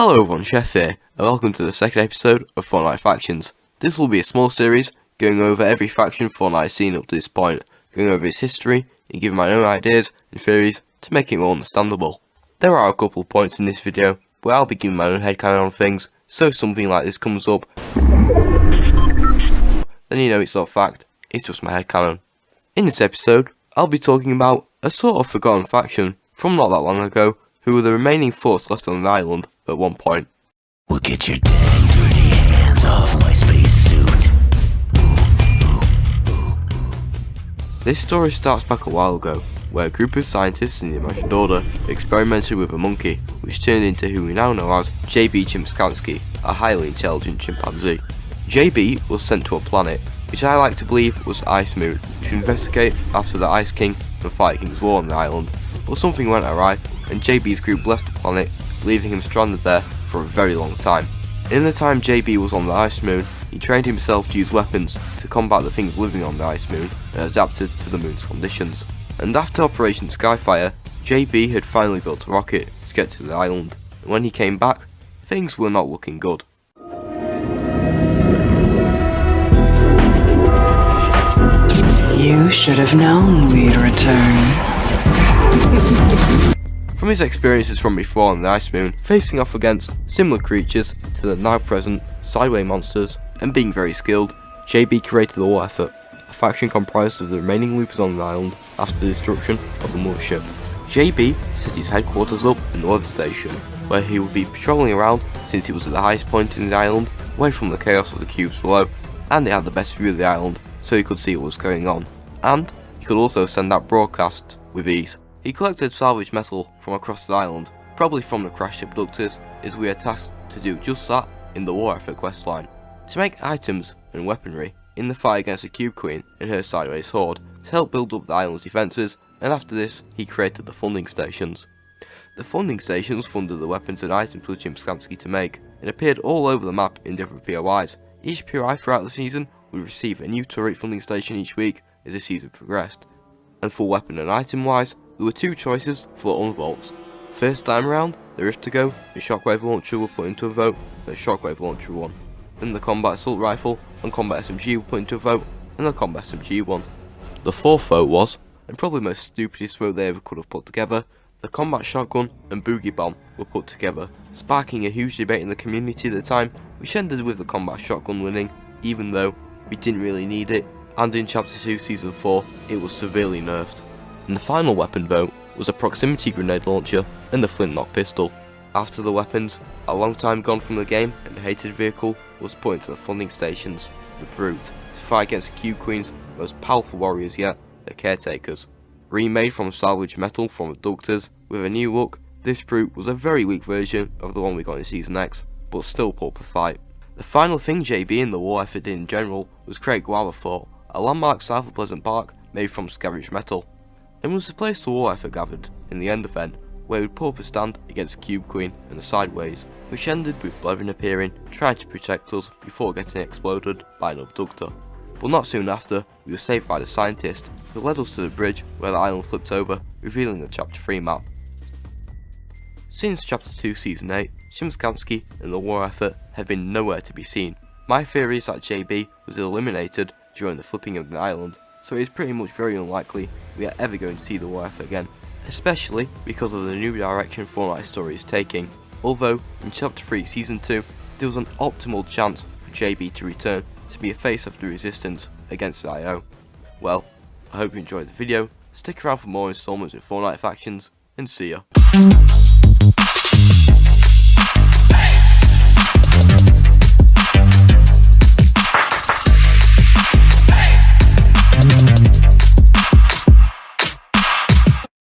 Hello everyone, Chef here, and welcome to the second episode of Fortnite Factions. This will be a small series, going over every faction Fortnite has seen up to this point, going over its history, and giving my own ideas and theories to make it more understandable. There are a couple of points in this video where I'll be giving my own headcanon on things, so if something like this comes up, then you know it's not fact, it's just my headcanon. In this episode, I'll be talking about a sort of forgotten faction from not that long ago, who were the remaining force left on the island at one point. Well, get your dang dirty hands off my spacesuit. This story starts back a while ago, where a group of scientists in the Imagined Order experimented with a monkey, which turned into who we now know as JB Chimpanzee, a highly intelligent chimpanzee. JB was sent to a planet, which I like to believe was Ice Moon, to investigate after the Ice King and Fire King's war on the island, but something went awry, and JB's group left the planet, leaving him stranded there for a very long time. In the time JB was on the Ice Moon, he trained himself to use weapons to combat the things living on the Ice Moon and adapted to the moon's conditions. And after Operation Skyfire, JB had finally built a rocket to get to the island, and when he came back, things were not looking good. You should have known we'd return. From his experiences from before on the Ice Moon, facing off against similar creatures to the now present Sideway monsters, and being very skilled, JB created the War Effort, a faction comprised of the remaining loopers on the island after the destruction of the mothership. JB set his headquarters up in the weather station, where he would be patrolling around since it was at the highest point in the island, away from the chaos of the cubes below, and it had the best view of the island, so he could see what was going on, and he could also send out broadcasts with ease. He collected salvaged metal from across the island, probably from the crashed abductors, as we are tasked to do just that in the War Effort questline, to make items and weaponry in the fight against the Cube Queen and her Sideways horde to help build up the island's defences, and after this he created the funding stations. The funding stations funded the weapons and items for Chimpanzee to make, and appeared all over the map in different POIs. Each POI throughout the season would receive a new turret funding station each week as the season progressed. And for weapon and item wise, there were two choices for the unvaults. First time around, the Rift to Go and Shockwave Launcher were put into a vote, and the Shockwave Launcher won. Then the Combat Assault Rifle and Combat SMG were put into a vote, and the Combat SMG won. The fourth vote was, and probably the most stupidest vote they ever could have put together, the Combat Shotgun and Boogie Bomb were put together, sparking a huge debate in the community at the time, which ended with the Combat Shotgun winning, even though we didn't really need it, and in Chapter 2 Season 4 it was severely nerfed. And the final weapon vote was a proximity grenade launcher and the flintlock pistol. After the weapons, a long time gone from the game and a hated vehicle was put into the funding stations, the Brute, to fight against the Cube Queen's most powerful warriors yet, the Caretakers. Remade from salvaged metal from abductors, with a new look, this Brute was a very weak version of the one we got in Season X, but still put up a fight. The final thing JB and the War Effort did in general was create Guava Fort, a landmark south of Pleasant Park made from scavenged metal, and was the place the War Effort gathered in the end event, where we would put up a stand against the Cube Queen and the Sideways, which ended with Blevin appearing, trying to protect us before getting exploded by an abductor. But not soon after, we were saved by the scientist, who led us to the bridge where the island flipped over, revealing the Chapter 3 map. Since Chapter 2 Season 8, Chimpanzee and the War Effort have been nowhere to be seen. My theory is that JB was eliminated during the flipping of the island, so it is pretty much very unlikely we are ever going to see the War Effort again, especially because of the new direction Fortnite story is taking, although in Chapter 3 Season 2 there was an optimal chance for JB to return to be a face of the resistance against the IO. Well, I hope you enjoyed the video, stick around for more installments in Fortnite Factions, and see ya.